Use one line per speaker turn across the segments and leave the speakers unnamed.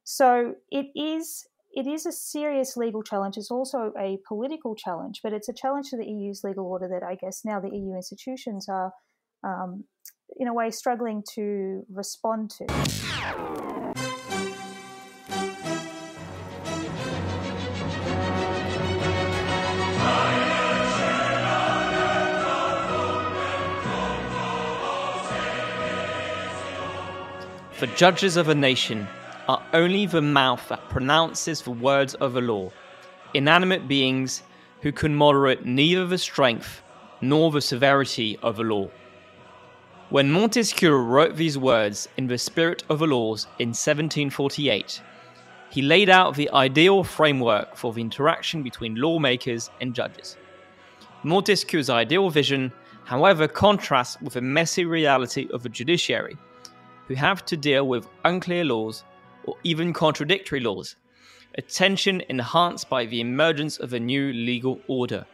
So it is a serious legal challenge. It's also a political challenge, but it's a challenge to the EU's legal order that I guess now the EU institutions are, in a way, struggling to respond to.
For judges of a nation are only the mouth that pronounces the words of a law, inanimate beings who can moderate neither the strength nor the severity of a law. When Montesquieu wrote these words in the spirit of the laws in 1748, he laid out the ideal framework for the interaction between lawmakers and judges. Montesquieu's ideal vision, however, contrasts with the messy reality of the judiciary, who have to deal with unclear laws or even contradictory laws, a tension enhanced by the emergence of a new legal order,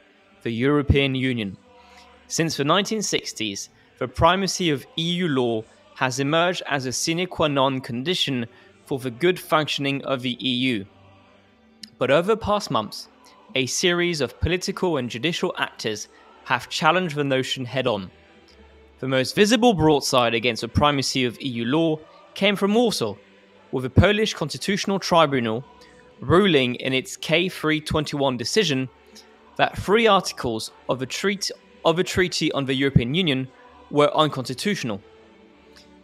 the European Union. Since the 1960s, the primacy of EU law has emerged as a sine qua non condition for the good functioning of the EU. But over the past months, a series of political and judicial actors have challenged the notion head-on. The most visible broadside against the primacy of EU law came from Warsaw, with the Polish Constitutional Tribunal ruling in its K321 decision that 3 articles of the Treaty on the European Union were unconstitutional.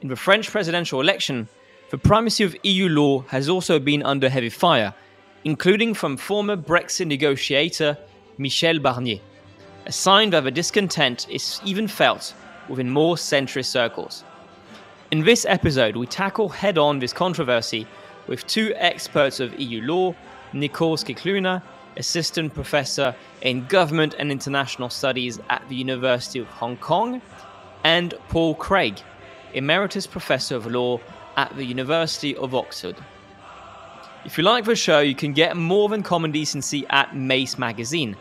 In the French presidential election, the primacy of EU law has also been under heavy fire, including from former Brexit negotiator Michel Barnier, a sign that the discontent is even felt within more centrist circles. In this episode, we tackle head-on this controversy with 2 experts of EU law, Nicole Scicluna, Assistant Professor in Government and International Studies at the University of Hong Kong, and Paul Craig, Emeritus Professor of Law at the University of Oxford. If you like the show, you can get more than common decency at Mace Magazine.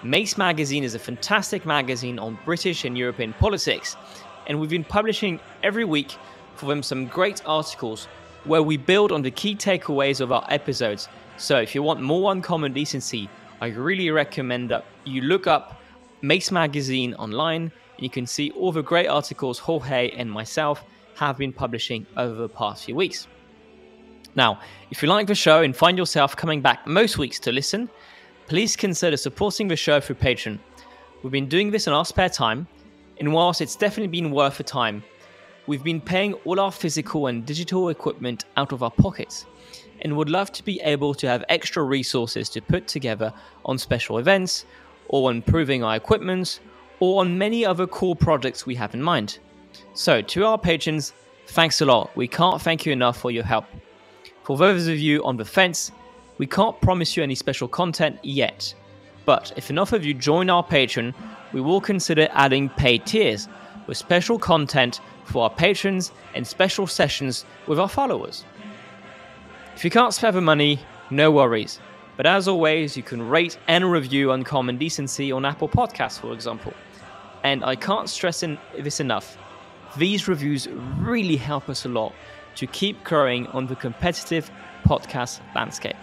Mace Magazine is a fantastic magazine on British and European politics, and we've been publishing every week for them some great articles where we build on the key takeaways of our episodes. So if you want more uncommon decency, I really recommend that you look up Mace Magazine online, and you can see all the great articles Jorge and myself have been publishing over the past few weeks. Now, if you like the show and find yourself coming back most weeks to listen, please consider supporting the show through Patreon. We've been doing this in our spare time, and whilst it's definitely been worth the time, we've been paying all our physical and digital equipment out of our pockets, and would love to be able to have extra resources to put together on special events, or on improving our equipment, or on many other cool projects we have in mind. So, to our patrons, thanks a lot. We can't thank you enough for your help. For those of you on the fence, we can't promise you any special content yet, but if enough of you join our Patreon, we will consider adding paid tiers with special content for our patrons and special sessions with our followers. If you can't spare the money, no worries, but as always, you can rate and review Uncommon Decency on Apple Podcasts, for example. And I can't stress this enough, these reviews really help us a lot to keep growing on the competitive podcast landscape.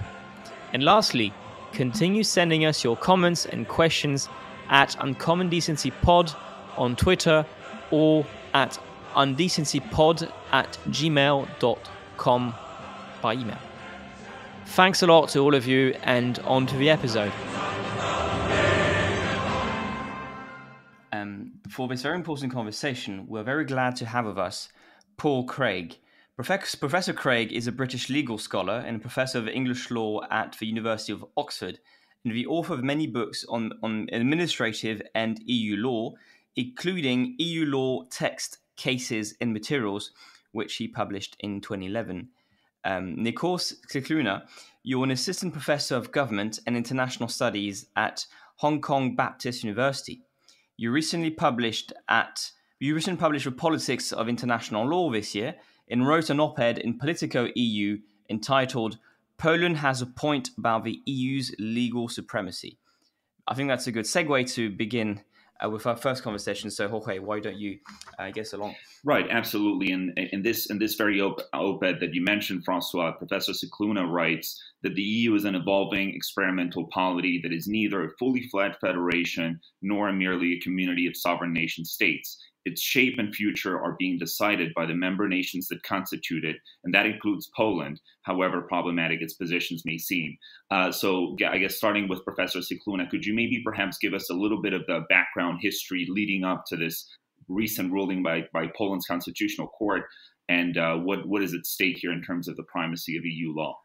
And lastly, continue sending us your comments and questions at Uncommon Decency Pod on Twitter or at undecencypod@gmail.com by email. Thanks a lot to all of you, and on to the episode. For this very important conversation, we're very glad to have with us Paul Craig. Professor Craig is a British legal scholar and professor of English law at the University of Oxford, and the author of many books on administrative and EU law, including EU law text, cases and materials, which he published in 2011. Nicole Scicluna, you're an assistant professor of government and international studies at Hong Kong Baptist University. You recently published The Politics of International Law this year, and wrote an op-ed in Politico EU entitled "Poland Has a Point About the EU's Legal Supremacy." I think that's a good segue to begin with our first conversation. So Jorge, why don't you get us along?
Right, absolutely. And in this very op-ed that you mentioned, Francois, Professor Scicluna writes that the EU is an evolving experimental polity that is neither a fully fledged federation nor merely a community of sovereign nation states. Its shape and future are being decided by the member nations that constitute it, and that includes Poland, however problematic its positions may seem. So I guess starting with Professor Scicluna, could you maybe perhaps give us a little bit of the background history leading up to this recent ruling by Poland's Constitutional Court, and what is at stake here in terms of the primacy of EU law?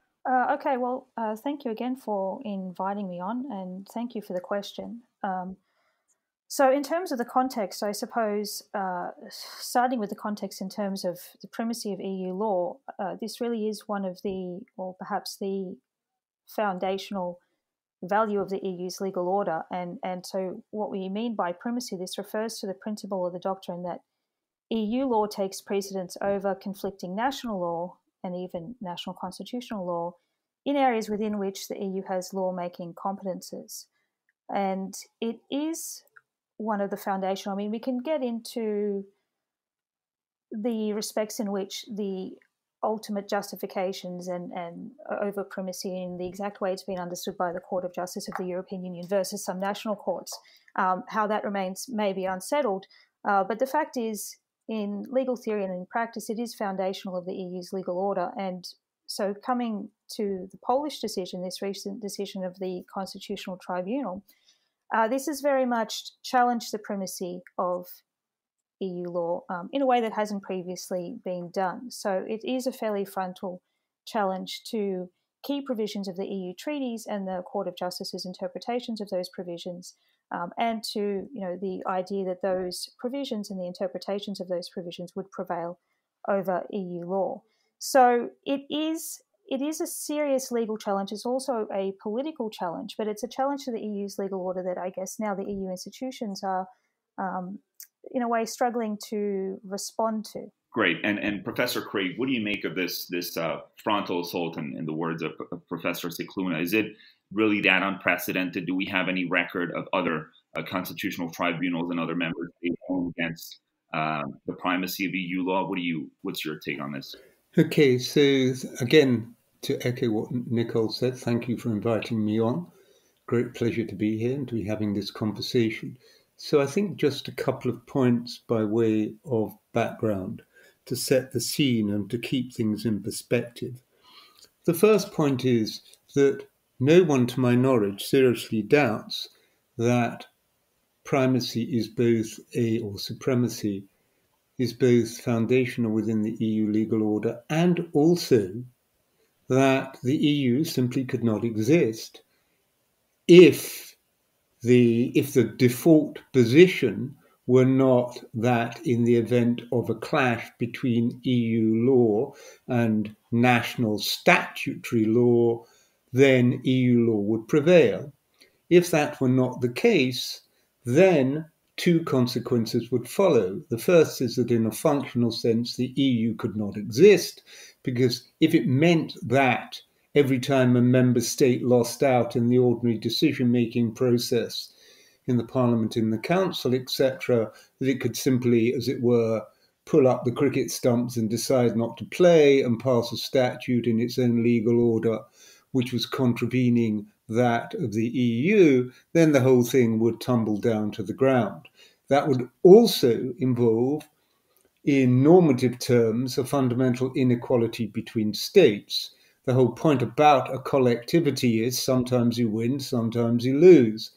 Okay, well, thank you again for inviting me on, and thank you for the question. So in terms of the context, I suppose, starting with the context in terms of the primacy of EU law, this really is one of the, or perhaps the foundational value of the EU's legal order. And so what we mean by primacy, this refers to the principle of the doctrine that EU law takes precedence over conflicting national law and even national constitutional law in areas within which the EU has lawmaking competences. And it is one of the foundational, I mean, we can get into the respects in which the ultimate justifications and over primacy in the exact way it's been understood by the Court of Justice of the European Union versus some national courts, how that remains maybe unsettled. But the fact is, in legal theory and in practice, it is foundational of the EU's legal order. And so coming to the Polish decision, this recent decision of the Constitutional Tribunal, this has very much challenged the primacy of EU law in a way that hasn't previously been done. So it is a fairly frontal challenge to key provisions of the EU treaties and the Court of Justice's interpretations of those provisions, and to the idea that those provisions and the interpretations of those provisions would prevail over EU law. So it is a serious legal challenge. It's also a political challenge, but it's a challenge to the EU's legal order that I guess now the EU institutions are, in a way, struggling to respond to.
Great. And Professor Craig, what do you make of this frontal assault, in the words of Professor Scicluna? Is it really that unprecedented? Do we have any record of other constitutional tribunals and other members being held against the primacy of EU law? What's your take on this?
Okay, so again, to echo what Nicole said, thank you for inviting me on. Great pleasure to be here and to be having this conversation. So I think just a couple of points by way of background to set the scene and to keep things in perspective. The first point is that no one, to my knowledge, seriously doubts that primacy is both or supremacy is both foundational within the EU legal order, and also that the EU simply could not exist if the default position were not that in the event of a clash between EU law and national statutory law, then EU law would prevail. If that were not the case, then two consequences would follow. The first is that in a functional sense, the EU could not exist, because if it meant that every time a member state lost out in the ordinary decision-making process in the Parliament, in the Council, etc., that it could simply, as it were, pull up the cricket stumps and decide not to play and pass a statute in its own legal order, which was contravening that of the EU, then the whole thing would tumble down to the ground. That would also involve, in normative terms, a fundamental inequality between states. The whole point about a collectivity is sometimes you win, sometimes you lose.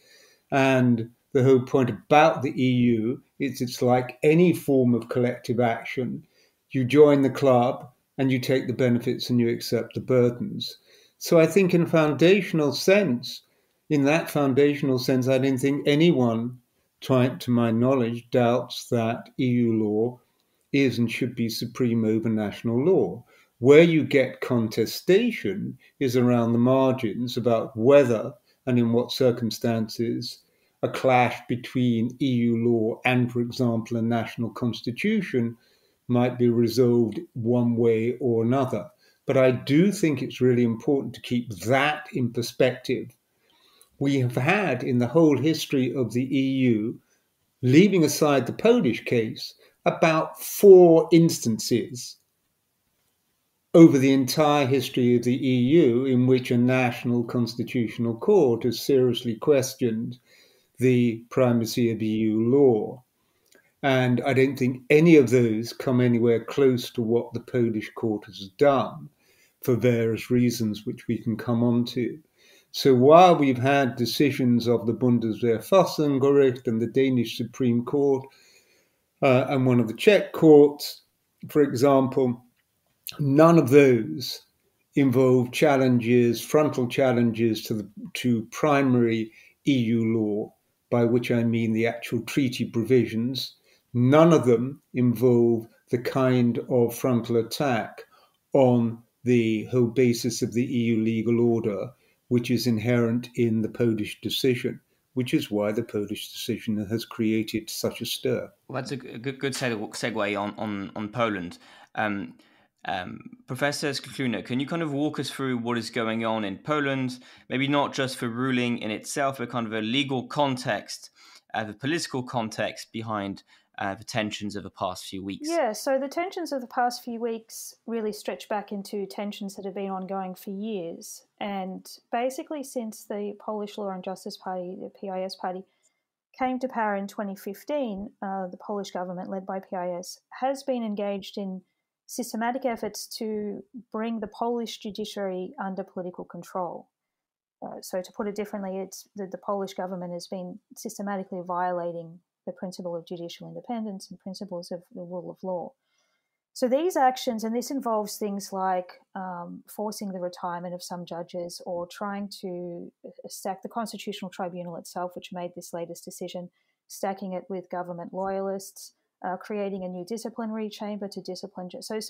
And the whole point about the EU is it's like any form of collective action. You join the club and you take the benefits and you accept the burdens. So I think in that foundational sense, I don't think anyone, to my knowledge, doubts that EU law is and should be supreme over national law. Where you get contestation is around the margins about whether and in what circumstances a clash between EU law and, for example, a national constitution might be resolved one way or another. But I do think it's really important to keep that in perspective. We have had, in the whole history of the EU, leaving aside the Polish case, about 4 instances over the entire history of the EU in which a national constitutional court has seriously questioned the primacy of EU law. And I don't think any of those come anywhere close to what the Polish court has done for various reasons, which we can come on to. So while we've had decisions of the Bundesverfassungsgericht and the Danish Supreme Court and one of the Czech courts, for example, none of those involve challenges, frontal challenges to primary EU law, by which I mean the actual treaty provisions. None of them involve the kind of frontal attack on the whole basis of the EU legal order, which is inherent in the Polish decision, which is why the Polish decision has created such a stir.
Well, that's a good segue on Poland. Professor Scicluna, can you kind of walk us through what is going on in Poland? Maybe not just the ruling in itself, but kind of a legal context, the political context behind the tensions of the past few weeks.
Yeah, so the tensions of the past few weeks really stretch back into tensions that have been ongoing for years. And basically since the Polish Law and Justice Party, the PIS party, came to power in 2015, the Polish government, led by PIS, has been engaged in systematic efforts to bring the Polish judiciary under political control. So to put it differently, it's the Polish government has been systematically violating the principle of judicial independence and principles of the rule of law. So these actions, and this involves things like forcing the retirement of some judges or trying to stack the Constitutional Tribunal itself, which made this latest decision, stacking it with government loyalists, creating a new disciplinary chamber to discipline. So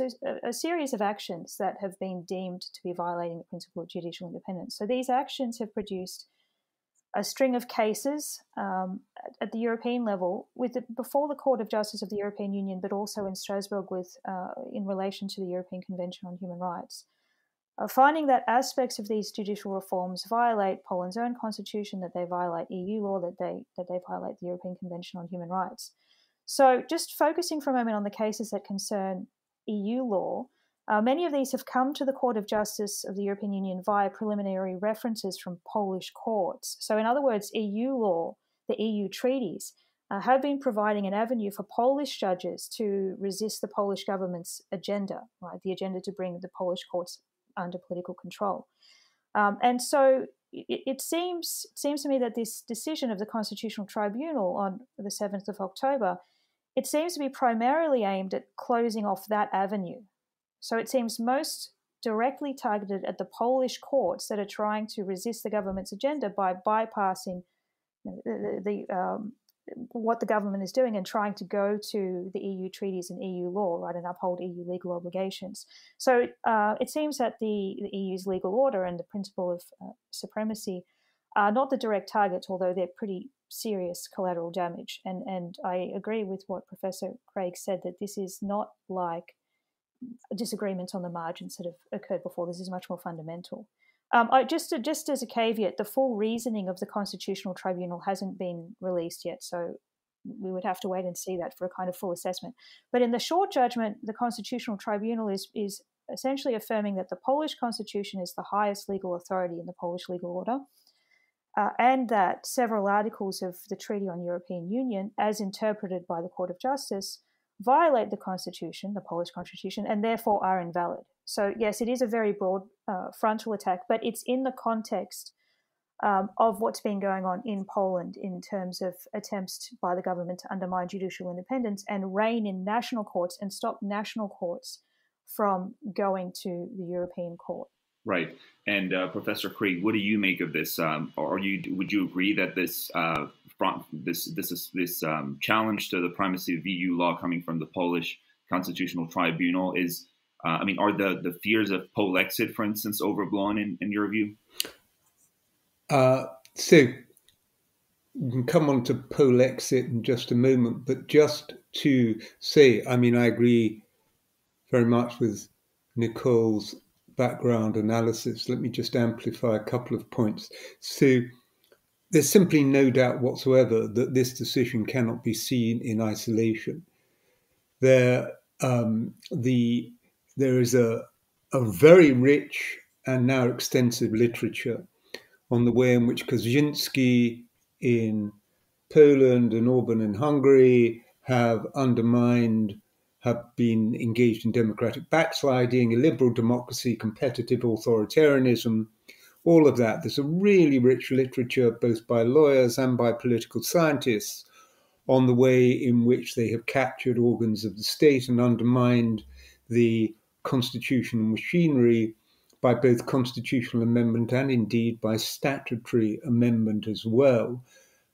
a series of actions that have been deemed to be violating the principle of judicial independence. So these actions have produced a string of cases at the European level, before the Court of Justice of the European Union, but also in Strasbourg in relation to the European Convention on Human Rights, finding that aspects of these judicial reforms violate Poland's own constitution, that they violate EU law, that they violate the European Convention on Human Rights. So just focusing for a moment on the cases that concern EU law, many of these have come to the Court of Justice of the European Union via preliminary references from Polish courts. So in other words, EU law, the EU treaties, have been providing an avenue for Polish judges to resist the Polish government's agenda, right? The agenda to bring the Polish courts under political control. And so it seems to me that this decision of the Constitutional Tribunal on the 7th of October, it seems to be primarily aimed at closing off that avenue. So it seems most directly targeted at the Polish courts that are trying to resist the government's agenda by bypassing what the government is doing and trying to go to the EU treaties and EU law, right, and uphold EU legal obligations. So it seems that the EU's legal order and the principle of supremacy are not the direct targets, although they're pretty serious collateral damage. And I agree with what Professor Craig said, that this is not like disagreements on the margins that have occurred before. This is much more fundamental. Just as a caveat, the full reasoning of the Constitutional Tribunal hasn't been released yet, so we would have to wait and see that for a kind of full assessment. But in the short judgment, the Constitutional Tribunal is essentially affirming that the Polish Constitution is the highest legal authority in the Polish legal order, and that several articles of the Treaty on European Union, as interpreted by the Court of Justice, violate the Constitution, the Polish Constitution, and therefore are invalid. So yes, it is a very broad frontal attack, but it's in the context of what's been going on in Poland in terms of attempts by the government to undermine judicial independence and rein in national courts and stop national courts from going to the European Court.
Right. And Professor Craig, what do you make of this? Would you agree that this challenge to the primacy of EU law coming from the Polish Constitutional Tribunal is, are the fears of Polexit, for instance, overblown in your view?
So we can come on to Polexit in just a moment, but just to say, I agree very much with Nicole's background analysis. Let me just amplify a couple of points. So there's simply no doubt whatsoever that this decision cannot be seen in isolation. There is a very rich and now extensive literature on the way in which Kaczynski in Poland and Orban in Hungary have been engaged in democratic backsliding, illiberal democracy, competitive authoritarianism, all of that. There's a really rich literature, both by lawyers and by political scientists, on the way in which they have captured organs of the state and undermined the constitutional machinery by both constitutional amendment and indeed by statutory amendment as well.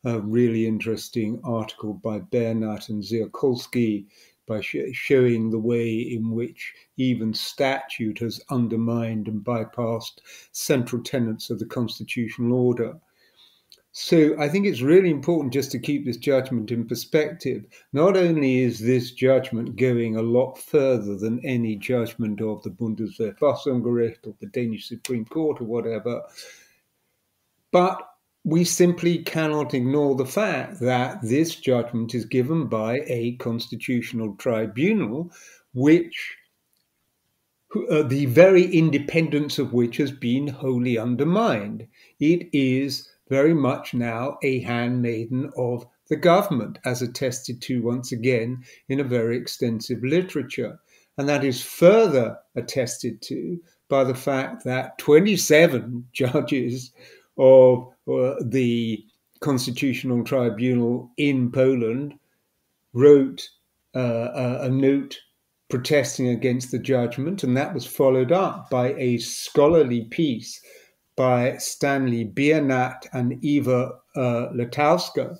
A really interesting article by Bernat and Ziakolski by showing the way in which even statute has undermined and bypassed central tenets of the constitutional order. So I think it's really important just to keep this judgment in perspective. Not only is this judgment going a lot further than any judgment of the Bundesverfassungsgericht or the Danish Supreme Court or whatever, but we simply cannot ignore the fact that this judgment is given by a constitutional tribunal, which the very independence of which has been wholly undermined. It is very much now a handmaiden of the government, as attested to once again in a very extensive literature. And that is further attested to by the fact that 27 judges of the Constitutional Tribunal in Poland wrote a note protesting against the judgment, and that was followed up by a scholarly piece by Stanley Biernat and Eva Letowska,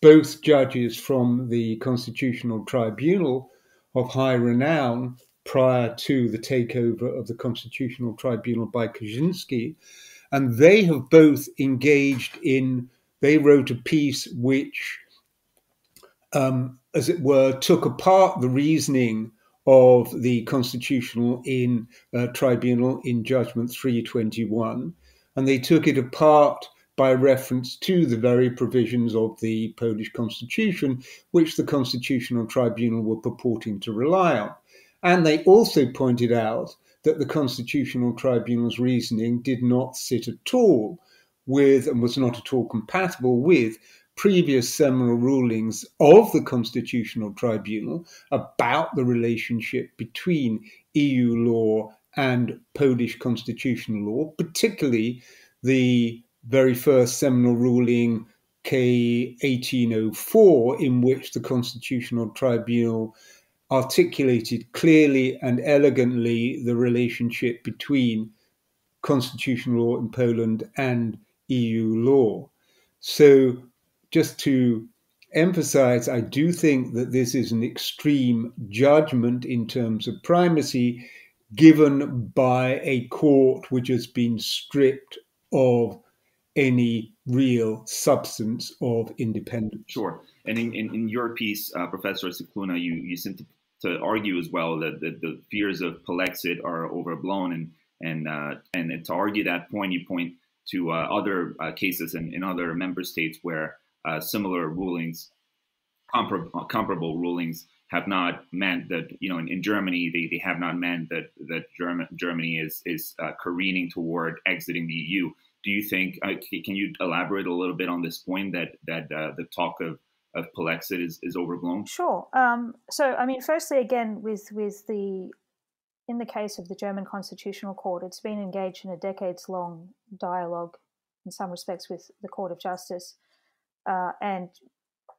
both judges from the Constitutional Tribunal of high renown prior to the takeover of the Constitutional Tribunal by Kaczynski. And they have both engaged they wrote a piece which, as it were, took apart the reasoning of the Constitutional Tribunal in Judgment 321, and they took it apart by reference to the very provisions of the Polish Constitution, which the Constitutional Tribunal were purporting to rely on. And they also pointed out that the Constitutional Tribunal's reasoning did not sit at all with, and was not at all compatible with, previous seminal rulings of the Constitutional Tribunal about the relationship between EU law and Polish constitutional law, particularly the very first seminal ruling K 1804, in which the Constitutional Tribunal articulated clearly and elegantly the relationship between constitutional law in Poland and EU law. So just to emphasize, I do think that this is an extreme judgment in terms of primacy given by a court which has been stripped of any real substance of independence.
Sure. And in your piece, Professor Scicluna, you seem to argue as well that the fears of Polexit are overblown, and to argue that point, you point to other cases in other member states where similar rulings, comparable rulings, have not meant that, in Germany, they have not meant that Germany is careening toward exiting the EU. Do you think? Can you elaborate a little bit on this point that the talk of Polexit is overblown?
Sure. So, I mean, firstly, again, in the case of the German Constitutional Court, it's been engaged in a decades-long dialogue, in some respects, with the Court of Justice, and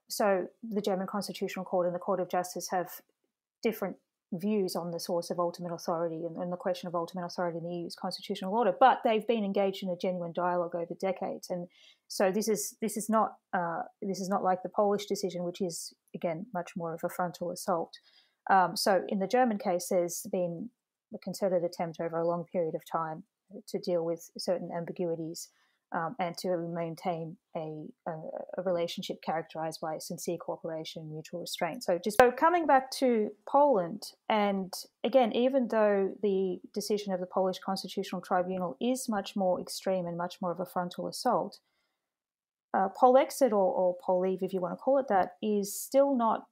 so the German Constitutional Court and the Court of Justice have different views on the source of ultimate authority and the question of ultimate authority in the EU's constitutional order, but they've been engaged in a genuine dialogue over decades, and so this is not like the Polish decision, which is again much more of a frontal assault. So in the German case, there's been a concerted attempt over a long period of time to deal with certain ambiguities and to maintain a relationship characterized by sincere cooperation and mutual restraint. So coming back to Poland, and again, even though the decision of the Polish Constitutional Tribunal is much more extreme and much more of a frontal assault, polexit or poll-leave, if you want to call it that, is still not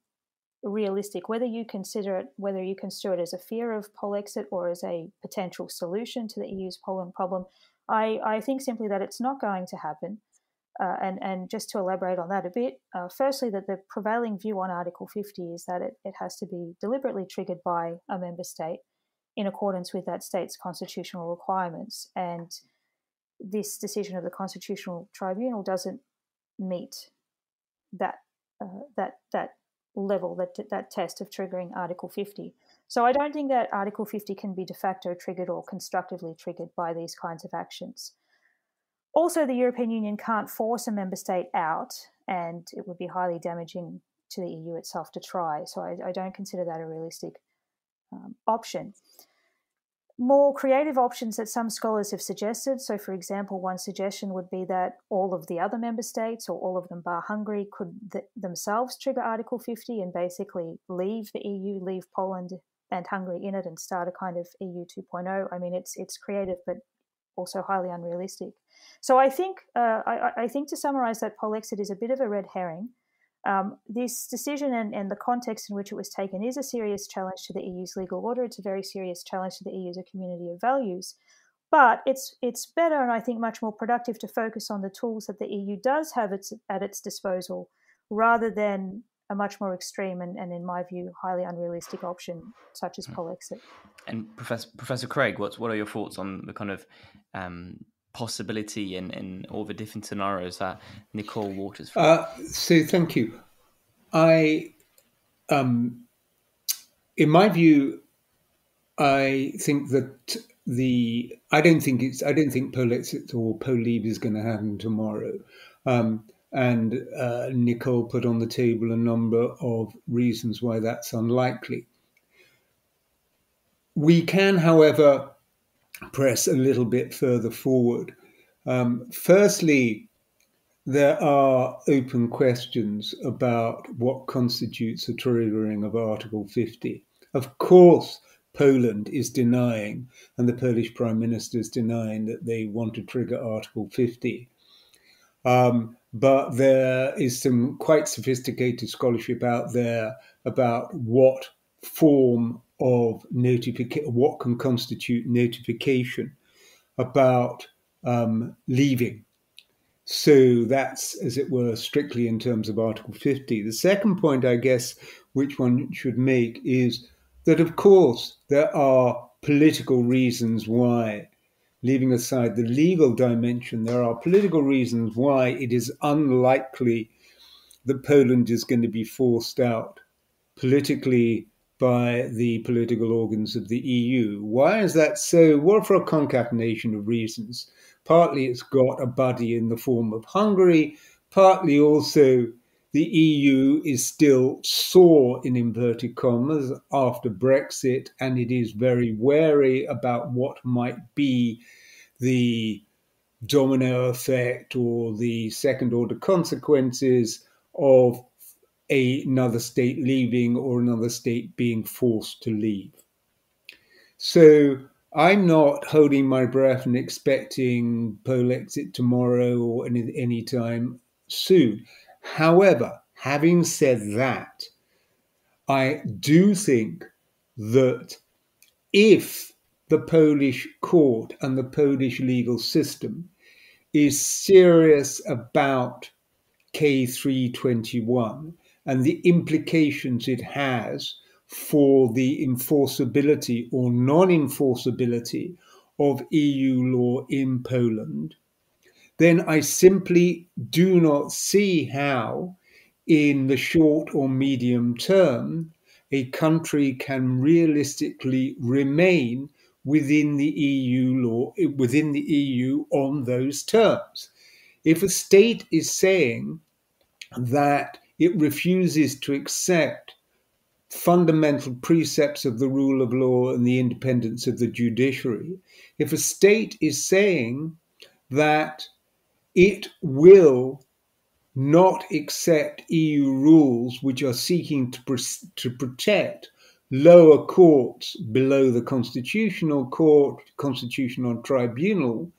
realistic. Whether you construe it as a fear of polexit or as a potential solution to the EU's Poland problem, I think simply that it's not going to happen. And just to elaborate on that a bit, firstly, that the prevailing view on Article 50 is that it has to be deliberately triggered by a member state in accordance with that state's constitutional requirements. And this decision of the Constitutional Tribunal doesn't meet that level, that test of triggering Article 50. So I don't think that Article 50 can be de facto triggered or constructively triggered by these kinds of actions. Also, the European Union can't force a member state out, and it would be highly damaging to the EU itself to try. So I don't consider that a realistic option. More creative options that some scholars have suggested. So, for example, one suggestion would be that all of the other member states, or all of them bar Hungary, could themselves trigger Article 50 and basically leave the EU, leave Poland and Hungary in it, and start a kind of EU 2.0. I mean, it's creative, but also highly unrealistic. So I think to summarize that polexit is a bit of a red herring. This decision and the context in which it was taken is a serious challenge to the EU's legal order. It's a very serious challenge to the EU as a community of values. But it's better, and I think much more productive, to focus on the tools that the EU does have at its disposal, rather than a much more extreme and in my view, highly unrealistic option such as polexit.
And Professor Craig, what are your thoughts on the kind of possibility in all the different scenarios that Nicole walked through?
So thank you. In my view, I think that I don't think polexit or poll-leave is going to happen tomorrow. And Nicole put on the table a number of reasons why that's unlikely. We can, however, press a little bit further forward. Firstly, there are open questions about what constitutes a triggering of Article 50. Of course, Poland is denying, and the Polish Prime Minister is denying, that they want to trigger Article 50. But there is some quite sophisticated scholarship out there about what form of notification, what can constitute notification about leaving. So that's, as it were, strictly in terms of Article 50. The second point, I guess, which one should make is that, of course, there are political reasons why, leaving aside the legal dimension, there are political reasons why it is unlikely that Poland is going to be forced out politically by the political organs of the EU. Why is that so? Well, for a concatenation of reasons. Partly it's got a buddy in the form of Hungary, partly also the EU is still sore, in inverted commas, after Brexit, and it is very wary about what might be the domino effect or the second order consequences of another state leaving or another state being forced to leave. So I'm not holding my breath and expecting polexit tomorrow or any time soon. However, having said that, I do think that if the Polish court and the Polish legal system is serious about K321 and the implications it has for the enforceability or non-enforceability of EU law in Poland, then I simply do not see how, in the short or medium term, a country can realistically remain within the EU on those terms. If a state is saying that it refuses to accept fundamental precepts of the rule of law and the independence of the judiciary, if a state is saying that it will not accept EU rules which are seeking to protect lower courts below the Constitutional Court, Constitutional Tribunal,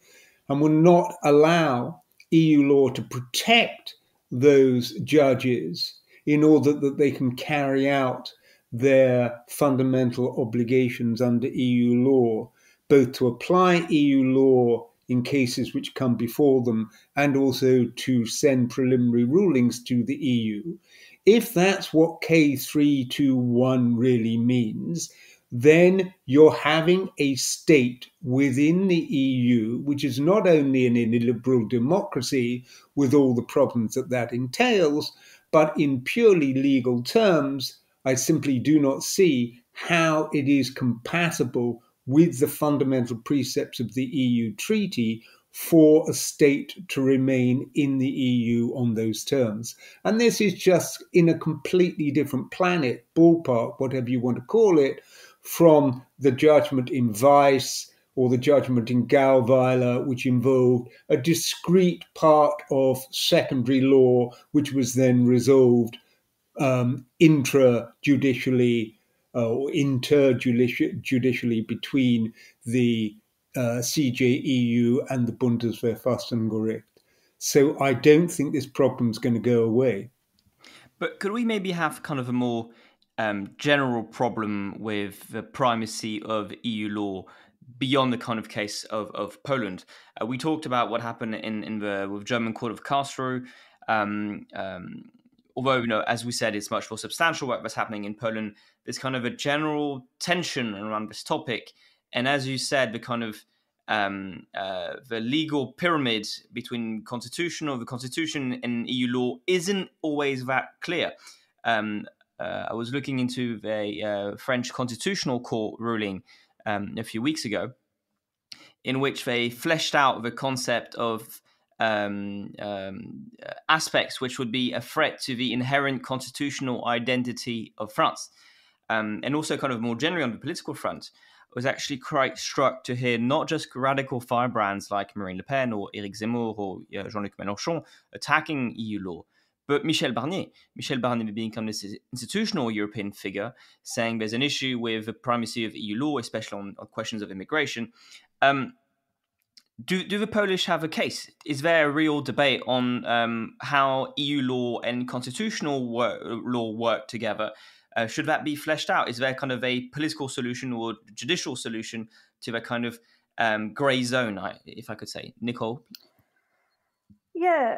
and will not allow EU law to protect those judges in order that they can carry out their fundamental obligations under EU law, both to apply EU law in cases which come before them and also to send preliminary rulings to the EU. If that's what K321 really means, then you're having a state within the EU, which is not only an illiberal democracy with all the problems that that entails, but in purely legal terms, I simply do not see how it is compatible with the fundamental precepts of the EU treaty for a state to remain in the EU on those terms. And this is just in a completely different planet, ballpark, whatever you want to call it, from the judgment in Weiss or the judgment in Gauweiler, which involved a discrete part of secondary law, which was then resolved intrajudicially or interjudicially between the CJEU and the Bundesverfassungsgericht. So I don't think this problem is going to go away.
But could we maybe have kind of a more general problem with the primacy of EU law beyond the kind of case of Poland? We talked about what happened with German Court of Karlsruhe. Although, as we said, it's much more substantial work that's happening in Poland. There's kind of a general tension around this topic. And as you said, the kind of the legal pyramid between the Constitution and EU law isn't always that clear. I was looking into the French Constitutional Court ruling a few weeks ago, in which they fleshed out the concept of aspects which would be a threat to the inherent constitutional identity of France. And also kind of more generally on the political front, I was actually quite struck to hear not just radical firebrands like Marine Le Pen or Éric Zemmour or Jean-Luc Mélenchon attacking EU law, but Michel Barnier being kind of this institutional European figure, saying there's an issue with the primacy of EU law, especially on questions of immigration. Do the Polish have a case? Is there a real debate on how EU law and constitutional law work together? Should that be fleshed out? Is there kind of a political solution or judicial solution to that kind of grey zone, if I could say? Nicole?
Yeah,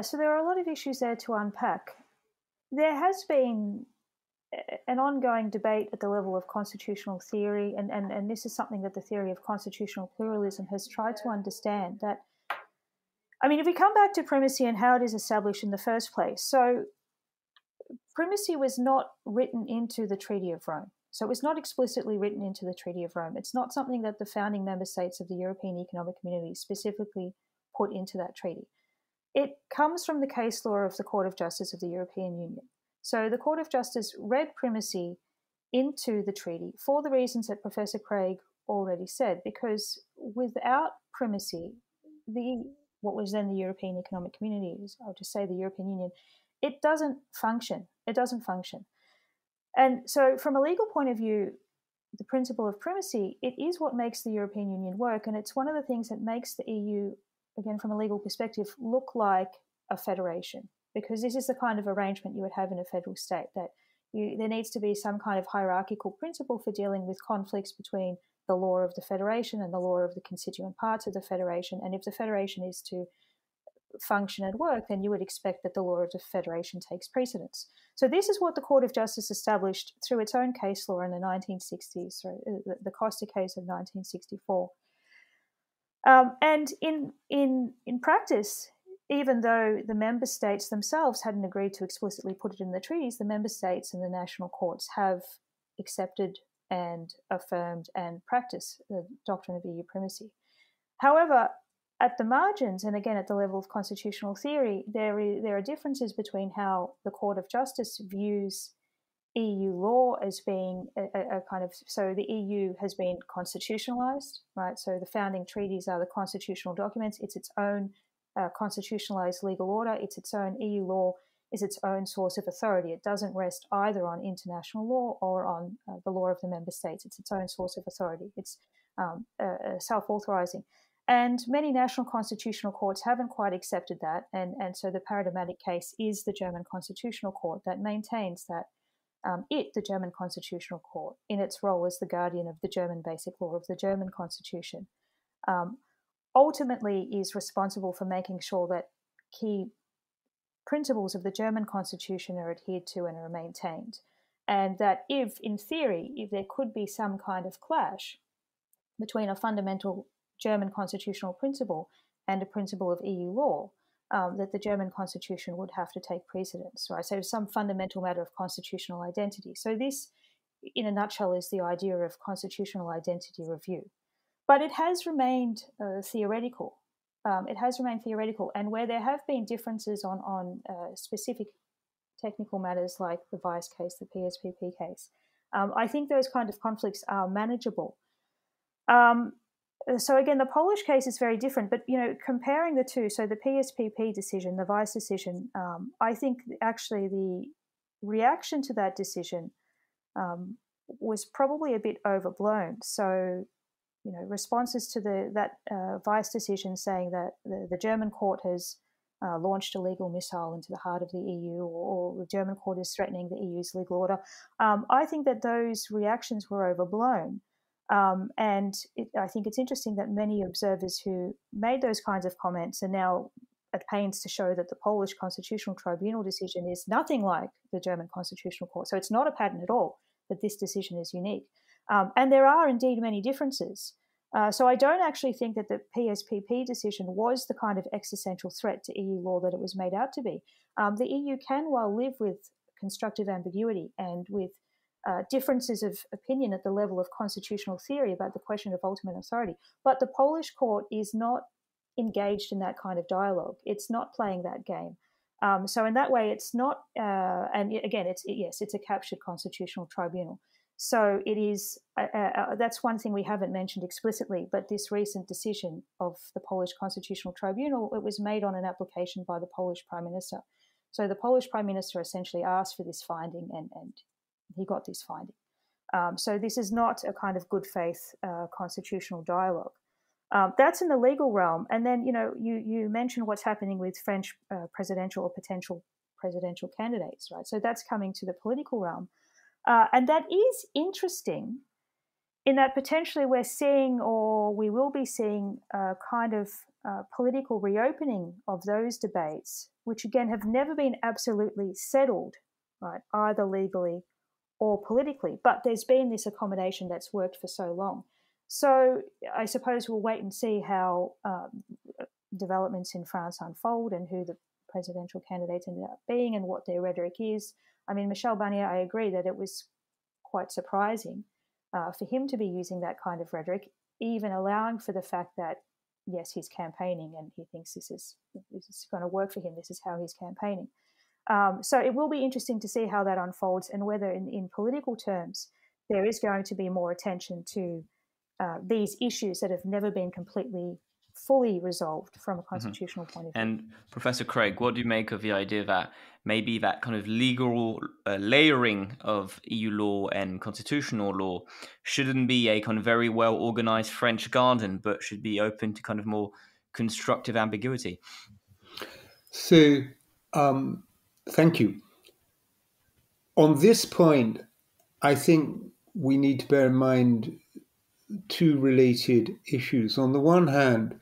so there are a lot of issues there to unpack. There has been an ongoing debate at the level of constitutional theory, and this is something that the theory of constitutional pluralism has tried to understand. That, I mean, if we come back to primacy and how it is established in the first place, so primacy was not written into the Treaty of Rome. So it was not explicitly written into the Treaty of Rome. It's not something that the founding member states of the European Economic Community specifically put into that treaty. It comes from the case law of the Court of Justice of the European Union. So the Court of Justice read primacy into the treaty for the reasons that Professor Craig already said, because without primacy, what was then the European Economic Community, I'll just say the European Union, it doesn't function. It doesn't function. And so from a legal point of view, the principle of primacy, it is what makes the European Union work. And it's one of the things that makes the EU, again, from a legal perspective, look like a federation, because this is the kind of arrangement you would have in a federal state, that there needs to be some kind of hierarchical principle for dealing with conflicts between the law of the federation and the law of the constituent parts of the federation. And if the federation is to function and work, then you would expect that the law of the federation takes precedence. So this is what the Court of Justice established through its own case law in the 1960s, the Costa case of 1964. And in practice, even though the member states themselves hadn't agreed to explicitly put it in the treaties, the member states and the national courts have accepted and affirmed and practiced the doctrine of EU primacy. However, at the margins, and again at the level of constitutional theory, there are differences between how the Court of Justice views EU law as being a kind of, so the EU has been constitutionalized, right? So the founding treaties are the constitutional documents. It's its own constitutionalized legal order. It's its own EU law, is its own source of authority. It doesn't rest either on international law or on the law of the member states. It's its own source of authority. It's self-authorizing. And many national constitutional courts haven't quite accepted that. And so the paradigmatic case is the German Constitutional Court that maintains that the German Constitutional Court, in its role as the guardian of the German basic law of the German Constitution, ultimately is responsible for making sure that key principles of the German Constitution are adhered to and are maintained. And that if, in theory, if there could be some kind of clash between a fundamental German constitutional principle and a principle of EU law, that the German Constitution would have to take precedence, right? So some fundamental matter of constitutional identity. So this, in a nutshell, is the idea of constitutional identity review. But it has remained theoretical. And where there have been differences on specific technical matters like the Vice case, the PSPP case, I think those kind of conflicts are manageable. So again, the Polish case is very different, but comparing the two, so the PSPP decision, the Vice decision, I think actually the reaction to that decision was probably a bit overblown. So, responses to that Vice decision saying that the German court has launched a legal missile into the heart of the EU, or the German court is threatening the EU's legal order. I think that those reactions were overblown. And I think it's interesting that many observers who made those kinds of comments are now at pains to show that the Polish Constitutional Tribunal decision is nothing like the German Constitutional Court. So it's not a pattern at all that this decision is unique. And there are indeed many differences. So I don't actually think that the PSPP decision was the kind of existential threat to EU law that it was made out to be. The EU can well live with constructive ambiguity and with differences of opinion at the level of constitutional theory about the question of ultimate authority. But the Polish court is not engaged in that kind of dialogue. It's not playing that game. So in that way, it's not, and again, it's a captured constitutional tribunal. So it is, that's one thing we haven't mentioned explicitly, but this recent decision of the Polish Constitutional Tribunal, it was made on an application by the Polish Prime Minister. So the Polish Prime Minister essentially asked for this finding and he got this finding. So this is not a kind of good faith constitutional dialogue. That's in the legal realm. And then, you mentioned what's happening with French presidential or potential presidential candidates, right? So that's coming to the political realm. And that is interesting in that potentially we're seeing, or we will be seeing, a kind of political reopening of those debates, which again have never been absolutely settled, right, either legally or politically. But there's been this accommodation that's worked for so long. So I suppose we'll wait and see how developments in France unfold and who the presidential candidates ended up being and what their rhetoric is. I mean, Michel Barnier, I agree that it was quite surprising for him to be using that kind of rhetoric, even allowing for the fact that, yes, he's campaigning and he thinks this is going to work for him. This is how he's campaigning. So it will be interesting to see how that unfolds and whether in political terms there is going to be more attention to these issues that have never been completely fully resolved from a constitutional point of view.
And Professor Craig, what do you make of the idea that maybe that kind of legal layering of EU law and constitutional law shouldn't be a kind of very well organized French garden, but should be open to kind of more constructive ambiguity?
So, thank you. On this point, I think we need to bear in mind two related issues. On the one hand,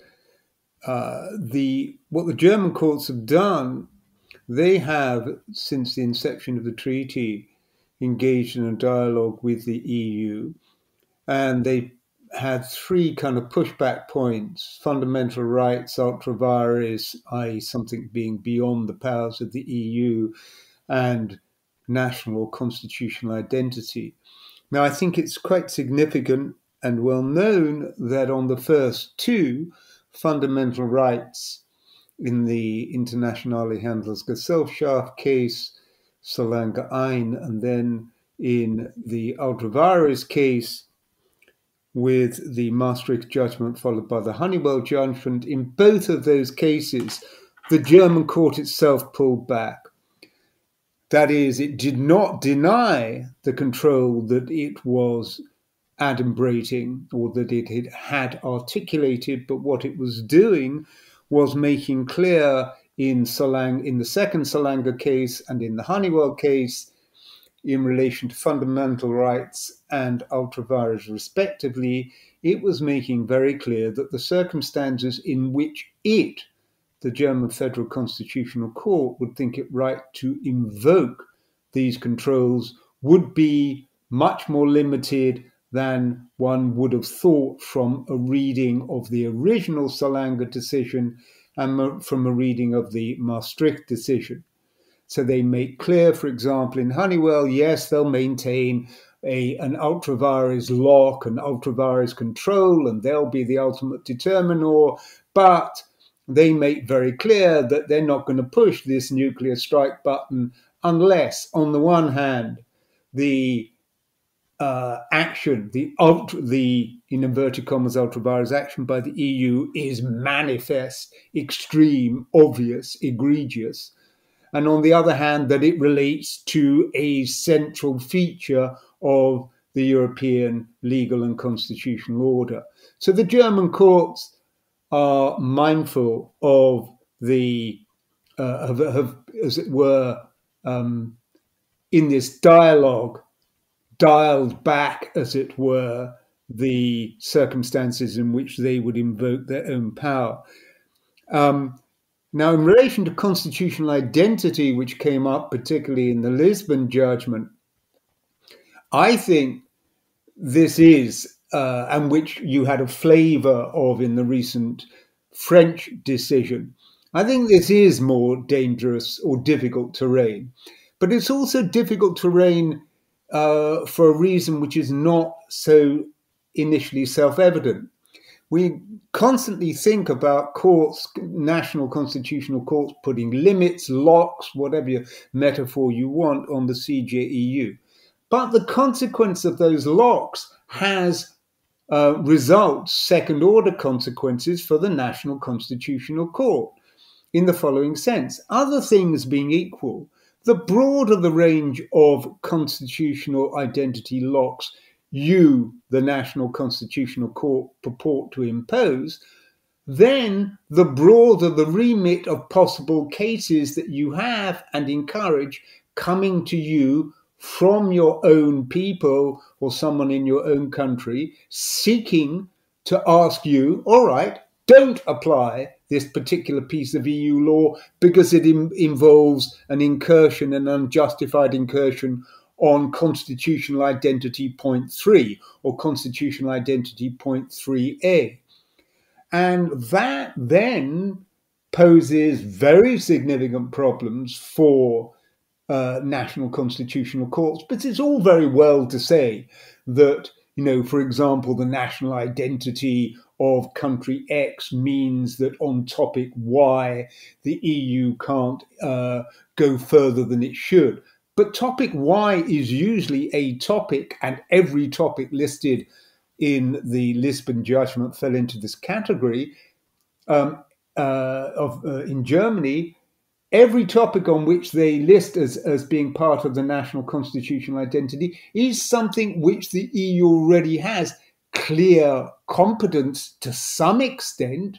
what the German courts have done, they have, since the inception of the treaty, engaged in a dialogue with the EU, and they had three kind of pushback points: fundamental rights, ultra vires, i.e. something being beyond the powers of the EU, and national or constitutional identity. Now, I think it's quite significant and well known that on the first two, fundamental rights, in the Internationale Handelsgesellschaft case, Solange Ein, and then in the ultra vires case with the Maastricht judgment followed by the Honeywell judgment, in both of those cases, the German court itself pulled back. That is, it did not deny the control that it was adumbrating, or that it had articulated, but what it was doing was making clear in the second Salanga case and in the Honeywell case, in relation to fundamental rights and ultra vires respectively, it was making very clear that the circumstances in which the German Federal Constitutional Court, would think it right to invoke these controls would be much more limited than one would have thought from a reading of the original Salanga decision and from a reading of the Maastricht decision. So they make clear, for example, in Honeywell, yes, they'll maintain an ultra vires lock, an ultra vires control, and they'll be the ultimate determinor, but they make very clear that they're not going to push this nuclear strike button unless, on the one hand, the action, the in inverted commas ultra vires action by the EU is manifest, extreme, obvious, egregious, and on the other hand, that it relates to a central feature of the European legal and constitutional order. So the German courts are mindful of the, as it were, in this dialogue, dialed back, as it were, the circumstances in which they would invoke their own power. Now, in relation to constitutional identity, which came up particularly in the Lisbon judgment, I think this is, and which you had a flavour of in the recent French decision, I think this is more dangerous or difficult terrain. But it's also difficult terrain for a reason which is not so initially self-evident. We constantly think about courts, national constitutional courts, putting limits, locks, whatever metaphor you want, on the CJEU. But the consequence of those locks has results, second-order consequences for the National Constitutional Court in the following sense. Other things being equal, the broader the range of constitutional identity locks you, the National Constitutional Court, purport to impose, then the broader the remit of possible cases that you have and encourage coming to you from your own people or someone in your own country seeking to ask you, all right, don't apply this particular piece of EU law because it involves an incursion, an unjustified incursion on constitutional identity point 3 or constitutional identity point 3A. And that then poses very significant problems for national constitutional courts. But it's all very well to say that, for example, the national identity of country X means that on topic Y, the EU can't go further than it should. But topic Y is usually a topic, and every topic listed in the Lisbon judgment fell into this category in Germany. Every topic on which they list as being part of the national constitutional identity is something which the EU already has clear competence to some extent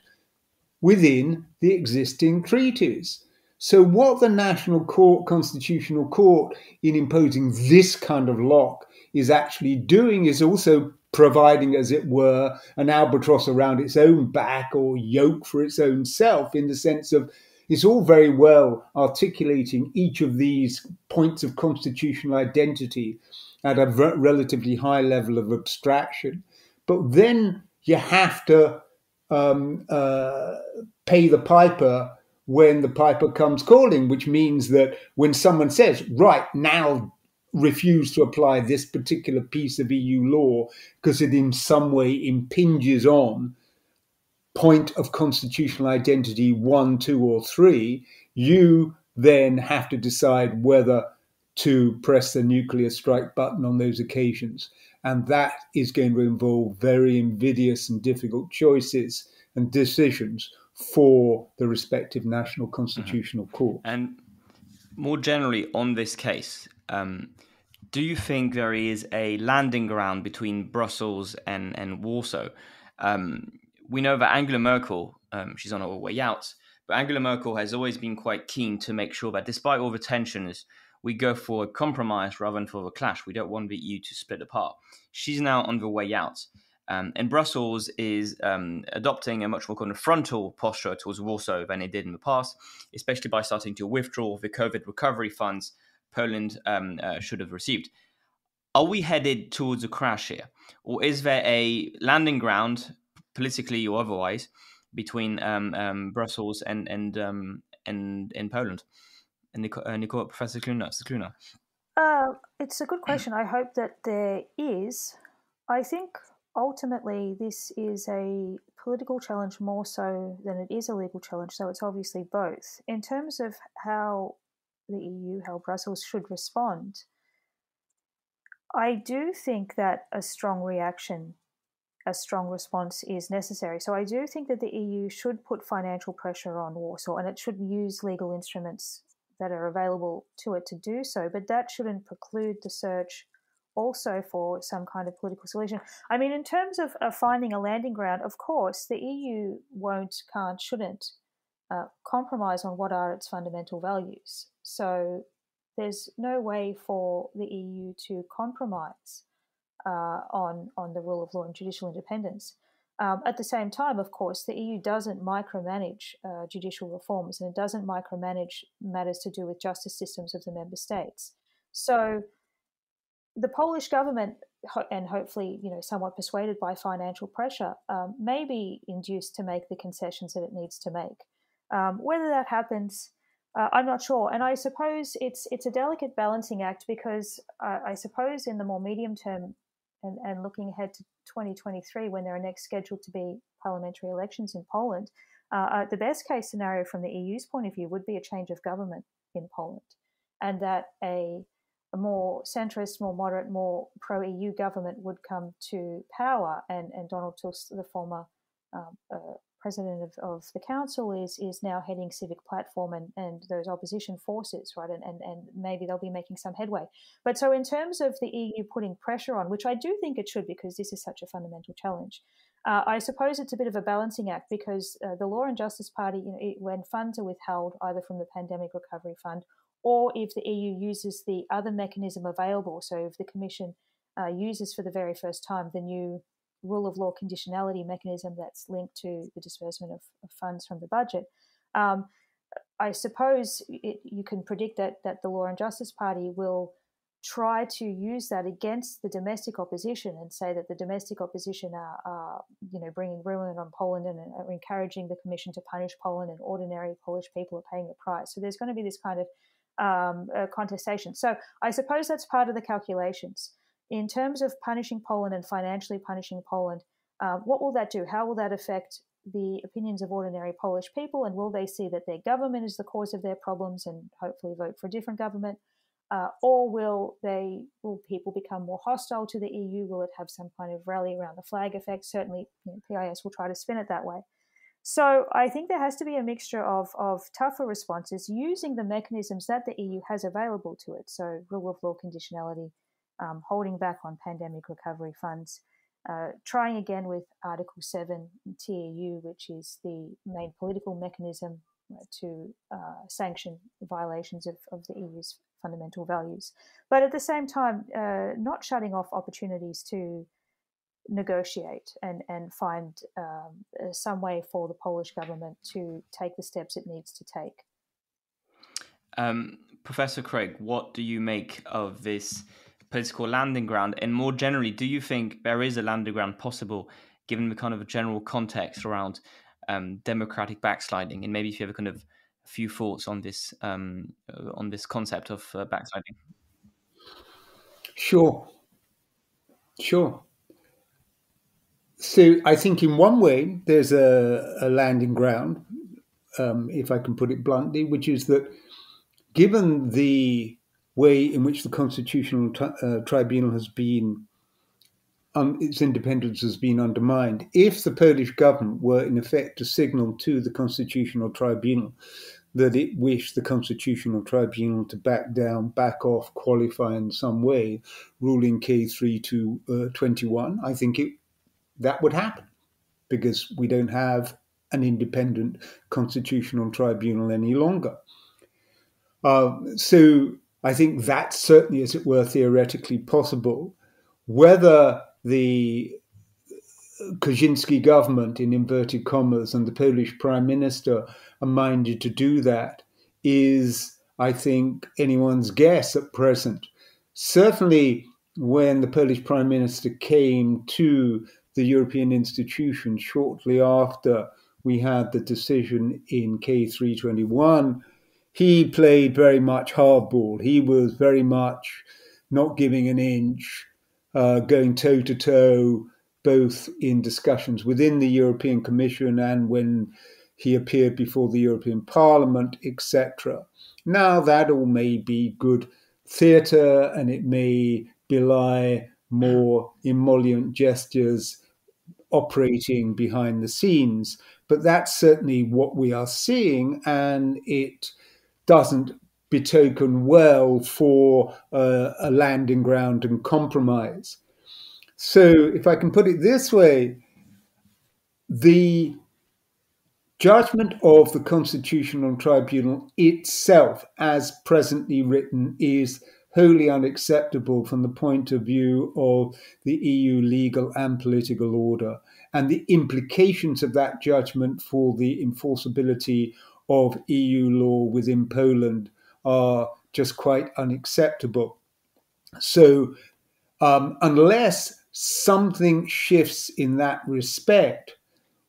within the existing treaties. So what the National Constitutional Court, in imposing this kind of lock, is actually doing is also providing, as it were, an albatross around its own back or yoke for its own self, in the sense of it's all very well articulating each of these points of constitutional identity at a relatively high level of abstraction. But then you have to pay the piper when the piper comes calling, which means that when someone says, right, now refuse to apply this particular piece of EU law because it in some way impinges on point of constitutional identity 1, 2, or 3, you then have to decide whether to press the nuclear strike button on those occasions. And that is going to involve very invidious and difficult choices and decisions for the respective national constitutional court.
And more generally on this case, Do you think there is a landing ground between Brussels and Warsaw? We know that Angela Merkel, she's on her way out, but Angela Merkel has always been quite keen to make sure that despite all the tensions, we go for a compromise rather than for a clash. We don't want the EU to split apart. She's now on the way out. And Brussels is adopting a much more kind of frontal posture towards Warsaw than it did in the past, especially by starting to withdraw the COVID recovery funds Poland should have received. Are we headed towards a crash here? Or is there a landing ground, politically or otherwise, between Brussels and Poland? And Nicole, Professor Scicluna.
It's a good question. I hope that there is. I think ultimately this is a political challenge more so than it is a legal challenge, so it's obviously both. In terms of how the EU, how Brussels should respond, I do think that a strong reaction, a strong response is necessary. So I do think that the EU should put financial pressure on Warsaw, and it should use legal instruments that are available to it to do so, but that shouldn't preclude the search also for some kind of political solution. I mean, in terms of finding a landing ground, of course, the EU won't, can't, shouldn't compromise on what are its fundamental values. So there's no way for the EU to compromise on the rule of law and judicial independence. At the same time, of course, the EU doesn't micromanage judicial reforms, and it doesn't micromanage matters to do with justice systems of the member states. So the Polish government, and hopefully, somewhat persuaded by financial pressure, may be induced to make the concessions that it needs to make. Whether that happens, I'm not sure. And I suppose it's a delicate balancing act, because I suppose in the more medium term, and looking ahead to 2023, when there are next scheduled to be parliamentary elections in Poland, the best case scenario from the EU's point of view would be a change of government in Poland, and that a more centrist, more moderate, more pro-EU government would come to power, and Donald Tusk, the former president of the council, is now heading Civic Platform and those opposition forces, right? And maybe they'll be making some headway. But so in terms of the EU putting pressure on, which I do think it should, because this is such a fundamental challenge, I suppose it's a bit of a balancing act, because the Law and Justice Party, when funds are withheld either from the Pandemic Recovery Fund, or if the EU uses the other mechanism available, so if the Commission uses for the very first time the new rule of law conditionality mechanism that's linked to the disbursement of funds from the budget, I suppose you can predict that the Law and Justice Party will try to use that against the domestic opposition, and say that the domestic opposition are bringing ruin on Poland and are encouraging the Commission to punish Poland, and ordinary Polish people are paying the price. So there's going to be this kind of contestation. So I suppose that's part of the calculations. In terms of punishing Poland and financially punishing Poland, what will that do? How will that affect the opinions of ordinary Polish people? And will they see that their government is the cause of their problems and hopefully vote for a different government? Or will people become more hostile to the EU? Will it have some kind of rally around the flag effect? Certainly, PIS will try to spin it that way. So I think there has to be a mixture of tougher responses using the mechanisms that the EU has available to it. So rule of law conditionality, holding back on pandemic recovery funds, trying again with Article 7 TEU, which is the main political mechanism to sanction violations of the EU's fundamental values. But at the same time, not shutting off opportunities to negotiate and find some way for the Polish government to take the steps it needs to take.
Professor Craig, what do you make of this political landing ground? And more generally, do you think there is a landing ground possible, given the kind of a general context around democratic backsliding? And maybe if you have a kind of a few thoughts on this concept of backsliding.
Sure. So I think in one way there's a landing ground, if I can put it bluntly, which is that given the way in which the Constitutional Tribunal has been, its independence has been undermined, if the Polish government were in effect to signal to the Constitutional Tribunal that it wished the Constitutional Tribunal to back down, back off, qualify in some way, ruling K3 to 21, I think that would happen, because we don't have an independent constitutional tribunal any longer. So I think that's certainly, as it were, theoretically possible. Whether the Kaczynski government, in inverted commas, and the Polish Prime Minister are minded to do that is, I think, anyone's guess at present. Certainly, when the Polish Prime Minister came to the European institutions shortly after we had the decision in K321, he played very much hardball. He was very much not giving an inch, going toe-to-toe, both in discussions within the European Commission and when he appeared before the European Parliament, etc. Now, that all may be good theatre, and it may belie more emollient gestures operating behind the scenes, but that's certainly what we are seeing, and it doesn't betoken well for a landing ground and compromise. So if I can put it this way, the judgment of the Constitutional Tribunal itself, as presently written, is wholly unacceptable from the point of view of the EU legal and political order. And the implications of that judgment for the enforceability of EU law within Poland are just quite unacceptable. So unless something shifts in that respect,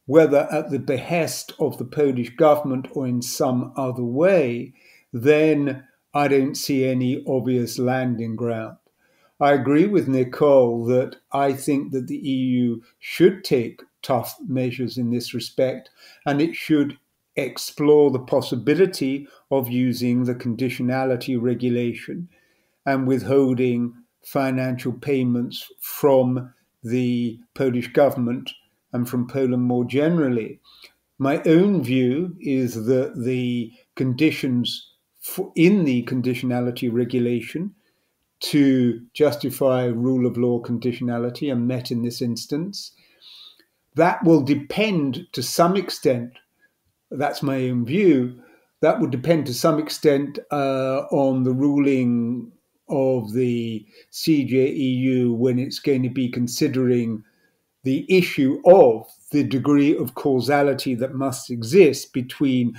whether at the behest of the Polish government or in some other way, then I don't see any obvious landing ground. I agree with Nicole that I think that the EU should take tough measures in this respect, and it should explore the possibility of using the conditionality regulation and withholding financial payments from the Polish government and from Poland more generally. My own view is that the conditions in the conditionality regulation to justify rule of law conditionality are met in this instance. That will depend to some extent, that's my own view, that would depend to some extent on the ruling of the CJEU when it's going to be considering the issue of the degree of causality that must exist between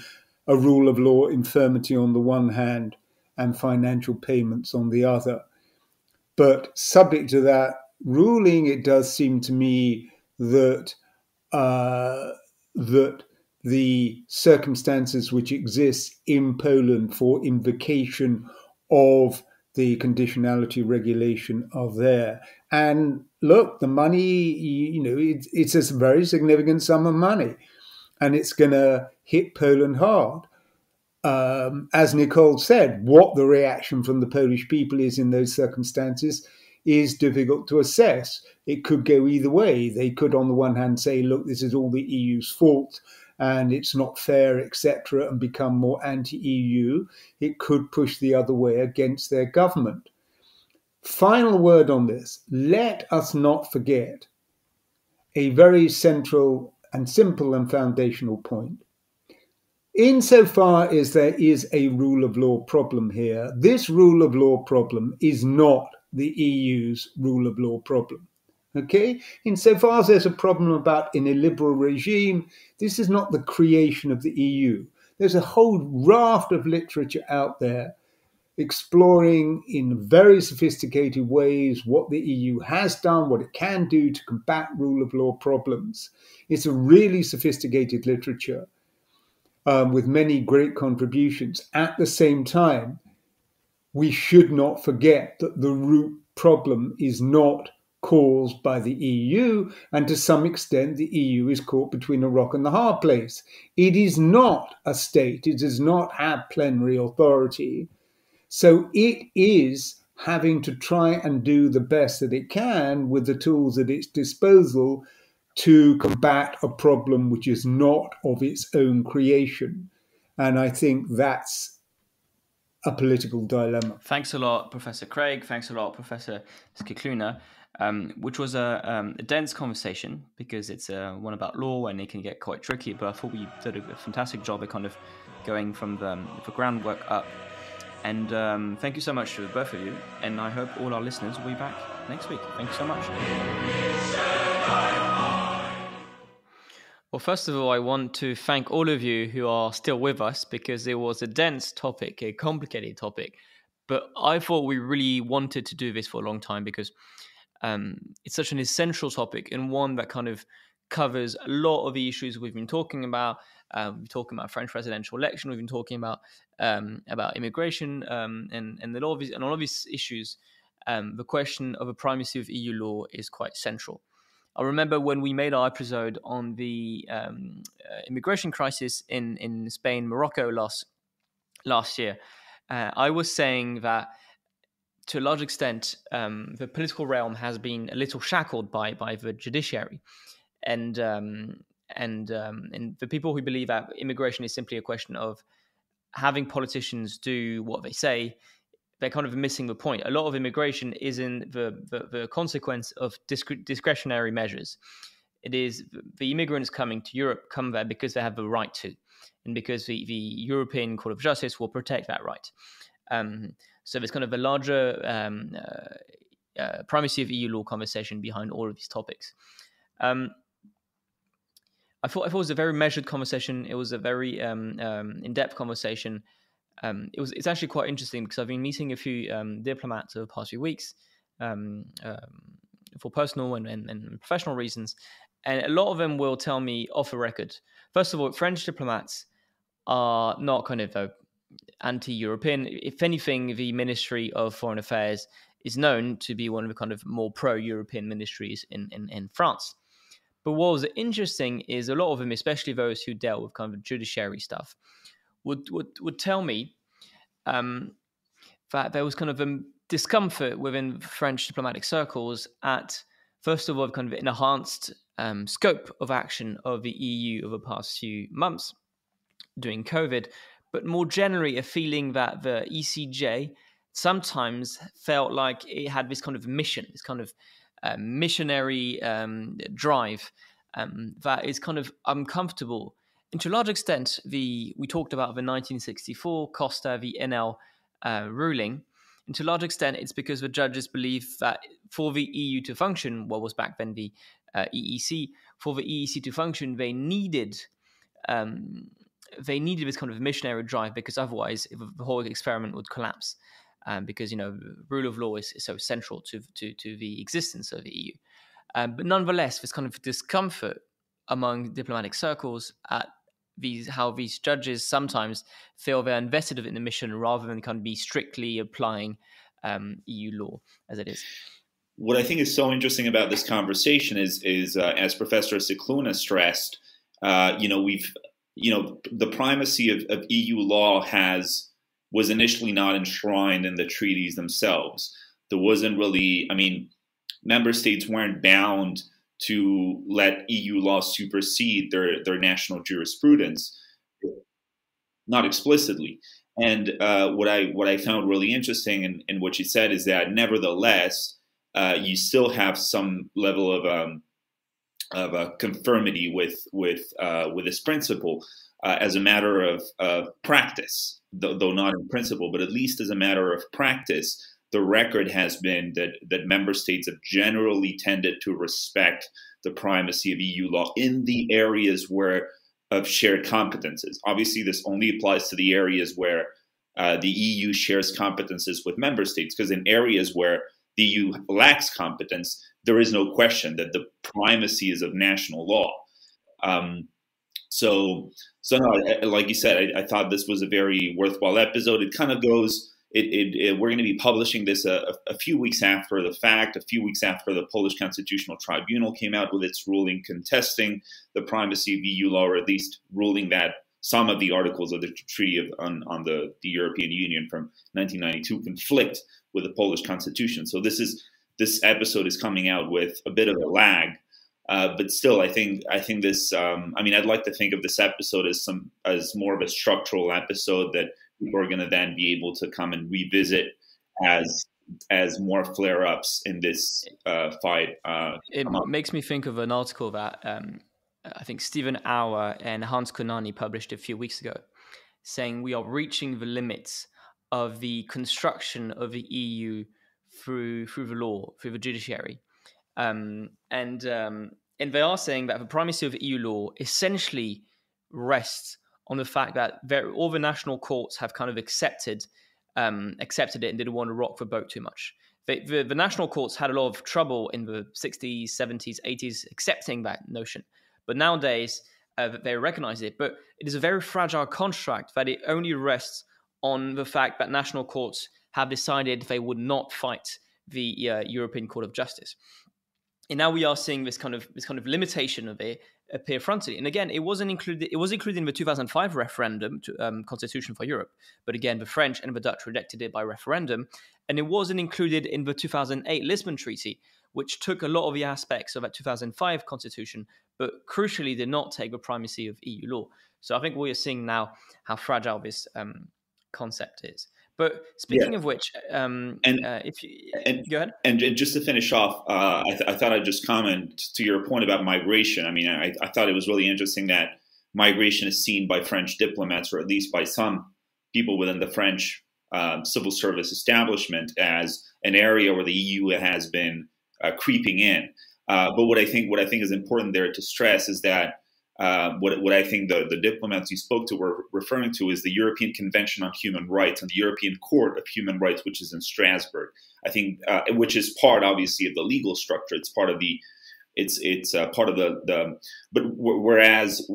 a rule of law infirmity on the one hand and financial payments on the other. But subject to that ruling, it does seem to me that that the circumstances which exist in Poland for invocation of the conditionality regulation are there. And look, the money, it's a very significant sum of money, and it's going to hit Poland hard. As Nicole said, what the reaction from the Polish people is in those circumstances is difficult to assess. It could go either way. They could, on the one hand, say, look, this is all the EU's fault and it's not fair, etc., and become more anti-EU. It could push the other way against their government. Final word on this. Let us not forget a very central and simple and foundational point. Insofar as there is a rule of law problem here, this rule of law problem is not the EU's rule of law problem. Okay? Insofar as there's a problem about an illiberal regime, this is not the creation of the EU. There's a whole raft of literature out there exploring in very sophisticated ways what the EU has done, what it can do to combat rule of law problems. It's a really sophisticated literature with many great contributions. At the same time, we should not forget that the root problem is not caused by the EU, and to some extent the EU is caught between a rock and a hard place. It is not a state, it does not have plenary authority, so it is having to try and do the best that it can with the tools at its disposal to combat a problem which is not of its own creation. And I think that's a political dilemma.
Thanks a lot, Professor Craig. Thanks a lot, Professor Scicluna, which was a dense conversation because it's one about law and it can get quite tricky. But I thought we did a fantastic job of kind of going from the groundwork up. And thank you so much to both of you. And I hope all our listeners will be back next week. Thank you so much. Well, first of all, I want to thank all of you who are still with us because it was a dense topic, a complicated topic. But I thought we really wanted to do this for a long time because it's such an essential topic and one that kind of covers a lot of the issues we've been talking about. We've been talking about French presidential election. We've been talking about immigration and all of these issues. The question of the primacy of EU law is quite central. I remember when we made our episode on the immigration crisis in Spain, Morocco last year, I was saying that to a large extent, the political realm has been a little shackled by the judiciary, and the people who believe that immigration is simply a question of having politicians do what they say, they're kind of missing the point. A lot of immigration isn't the consequence of discretionary measures. It is the immigrants coming to Europe come there because they have the right to, and because the European Court of Justice will protect that right. So there's kind of a larger primacy of EU law conversation behind all of these topics. I thought it was a very measured conversation. It was a very in-depth conversation. It's actually quite interesting because I've been meeting a few diplomats over the past few weeks for personal and professional reasons, and a lot of them will tell me off the record. First of all, French diplomats are not kind of anti-European. If anything, the Ministry of Foreign Affairs is known to be one of the kind of more pro-European ministries in France. But what was interesting is a lot of them, especially those who dealt with kind of judiciary stuff, would tell me that there was kind of a discomfort within French diplomatic circles at, first of all, kind of an enhanced scope of action of the EU over the past few months during COVID, but more generally a feeling that the ECJ sometimes felt like it had this kind of mission, this kind of missionary drive that is kind of uncomfortable. And to a large extent, we talked about the 1964 Costa v. NL ruling. And to a large extent, it's because the judges believe that for the EU to function, what was back then the EEC, for the EEC to function, they needed this kind of missionary drive, because otherwise the whole experiment would collapse. Because rule of law is so central to the existence of the EU. But nonetheless, there's kind of discomfort among diplomatic circles at how these judges sometimes feel they're invested in the mission rather than kind of be strictly applying EU law as it is.
What I think is so interesting about this conversation is as Professor Scicluna stressed, the primacy of EU law was initially not enshrined in the treaties themselves. There wasn't really, member states weren't bound to let EU law supersede their national jurisprudence, not explicitly. And what I found really interesting in what she said is that nevertheless, you still have some level of conformity with this principle as a matter of practice, though not in principle, but at least as a matter of practice. The record has been that member states have generally tended to respect the primacy of EU law in the areas of shared competences. Obviously, this only applies to the areas where the EU shares competences with member states, because in areas where the EU lacks competence, there is no question that the primacy is of national law. So no, like you said, I thought this was a very worthwhile episode. It kind of goes. We're going to be publishing this a few weeks after the fact, a few weeks after the Polish Constitutional Tribunal came out with its ruling contesting the primacy of EU law, or at least ruling that some of the articles of the Treaty on the European Union from 1992 conflict with the Polish Constitution. So this episode is coming out with a bit of a lag. But still, I think this. I'd like to think of this episode as more of a structural episode that people are going to then be able to come and revisit as more flare-ups in this fight.
It makes me think of an article that I think Stephen Auer and Hans Konani published a few weeks ago, saying we are reaching the limits of the construction of the EU through the law, through the judiciary. And they are saying that the primacy of EU law essentially rests on the fact that all the national courts have kind of accepted it and didn't want to rock the boat too much. The national courts had a lot of trouble in the 60s, 70s, 80s accepting that notion. But nowadays, they recognize it. But it is a very fragile construct that it only rests on the fact that national courts have decided they would not fight the European Court of Justice. And now we are seeing this kind of limitation of it appear frontally. And again, it was included in the 2005 referendum to Constitution for Europe. But again, the French and the Dutch rejected it by referendum. And it wasn't included in the 2008 Lisbon Treaty, which took a lot of the aspects of that 2005 Constitution, but crucially did not take the primacy of EU law. So I think we are seeing now how fragile this concept is. But speaking of which, go ahead.
And just to finish off, I thought I'd just comment to your point about migration. I thought it was really interesting that migration is seen by French diplomats, or at least by some people within the French civil service establishment, as an area where the EU has been creeping in. But what I think is important there to stress is that what I think the diplomats you spoke to were referring to is the European Convention on Human Rights and the European Court of Human Rights, which is in Strasbourg. I think, which is part, obviously, of the legal structure. It's part of but whereas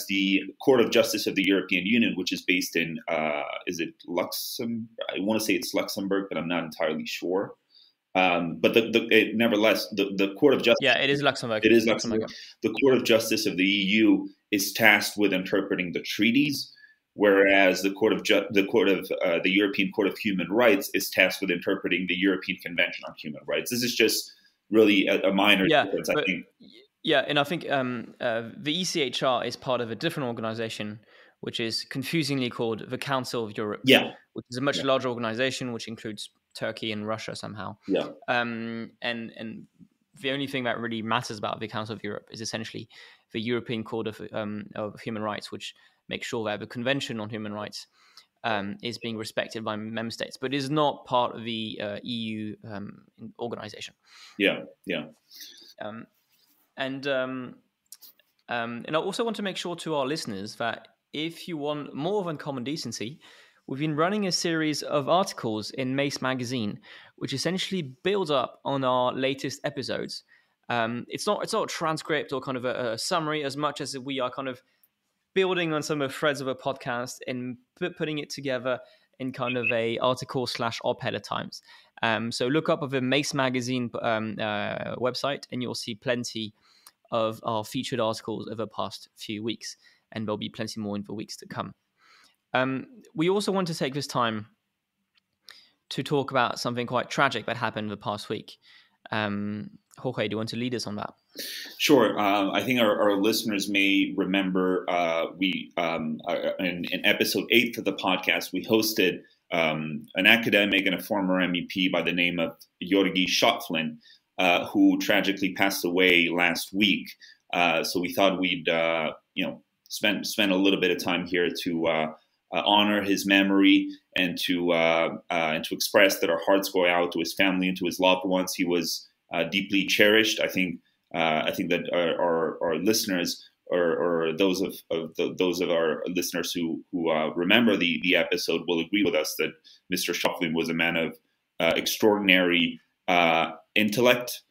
the Court of Justice of the European Union, which is based in, is it Luxembourg? I want to say it's Luxembourg, but I'm not entirely sure. But nevertheless, the Court of Justice.
Yeah, it is Luxembourg.
It is Luxembourg. The Court of Justice of the EU is tasked with interpreting the treaties, whereas the European Court of Human Rights is tasked with interpreting the European Convention on Human Rights. This is just really a minor difference, I think.
Yeah, and I think the ECHR is part of a different organization, which is confusingly called the Council of Europe.
Yeah,
which is a much larger organization, which includes Turkey and Russia somehow.
Yeah.
And the only thing that really matters about the Council of Europe is essentially the European Court of Human Rights, which makes sure that the Convention on Human Rights is being respected by member states, but is not part of the EU organization.
Yeah.
And I also want to make sure to our listeners that if you want more of Uncommon Decency, we've been running a series of articles in Mace Magazine, which essentially build up on our latest episodes. It's not a transcript or kind of a summary, as much as we are kind of building on some of the threads of a podcast and putting it together in kind of a article / op-ed at times. So look up the Mace Magazine website, and you'll see plenty of our featured articles over the past few weeks, and there'll be plenty more in the weeks to come. We also want to take this time to talk about something quite tragic that happened the past week. Jorge, do you want to lead us on that?
Sure. I think our listeners may remember we in episode 8 of the podcast, we hosted an academic and a former MEP by the name of Georgi Schöpflin, who tragically passed away last week. So we thought we'd spend a little bit of time here to honor his memory and to express that our hearts go out to his family and to his loved ones. He was deeply cherished. I think that our listeners or those of our listeners who remember the episode will agree with us that Mr. Schöpflin was a man of extraordinary intellect.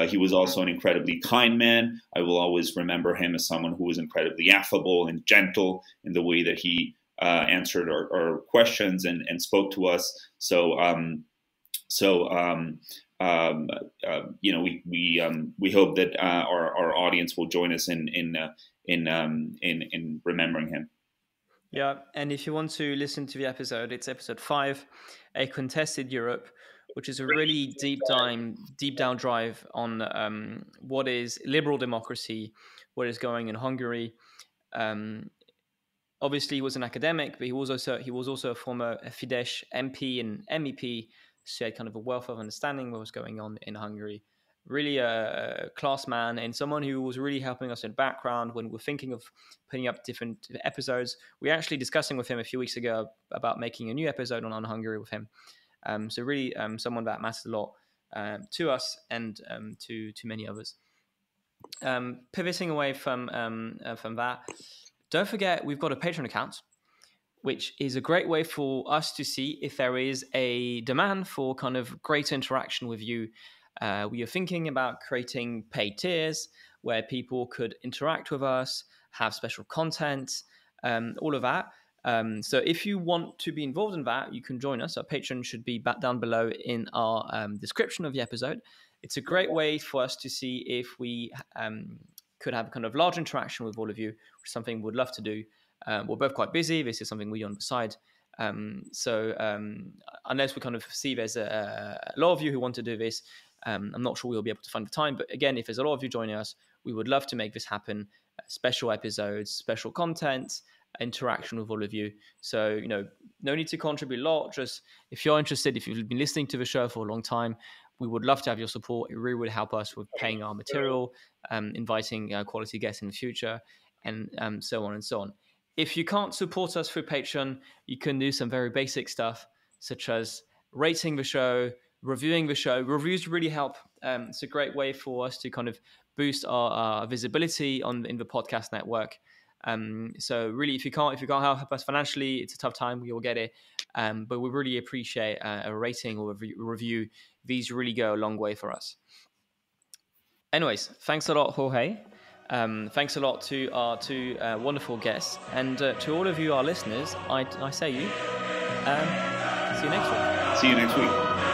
He was also an incredibly kind man. I will always remember him as someone who was incredibly affable and gentle in the way that he answered our questions and spoke to us. So we hope that our audience will join us in remembering him.
Yeah, and if you want to listen to the episode, it's episode 5, A Contested Europe, which is a really deep down drive on what is liberal democracy, what is going in Hungary. Obviously, he was an academic, but he was also a former Fidesz MP and MEP, so he had kind of a wealth of understanding of what was going on in Hungary. Really a class man, and someone who was really helping us in background when we're thinking of putting up different episodes. We were actually discussing with him a few weeks ago about making a new episode on Hungary with him. So really someone that matters a lot to us and to many others. Pivoting away from that, don't forget we've got a Patreon account, which is a great way for us to see if there is a demand for kind of greater interaction with you. We are thinking about creating paid tiers where people could interact with us, have special content, all of that. So if you want to be involved in that, you can join us. Our Patreon should be back down below in our description of the episode. It's a great way for us to see if we could have a kind of large interaction with all of you, which is something we'd love to do. We're both quite busy. This is something we do on the side. So unless we kind of see there's a lot of you who want to do this, I'm not sure we'll be able to find the time. But again, if there's a lot of you joining us, we would love to make this happen. Special episodes, special content, interaction with all of you. So, no need to contribute a lot. Just if you're interested, if you've been listening to the show for a long time, we would love to have your support. It really would help us with paying our material, inviting quality guests in the future, and so on and so on. If you can't support us through Patreon, you can do some very basic stuff, such as rating the show, reviewing the show. Reviews really help. It's a great way for us to kind of boost our visibility in the podcast network. So really, if you can't help us financially, it's a tough time. We will get it. But we really appreciate a rating or a review. These really go a long way for us. Anyways, thanks a lot, Jorge. Thanks a lot to our two wonderful guests, and to all of you, our listeners. I say see you next week.
See you next week.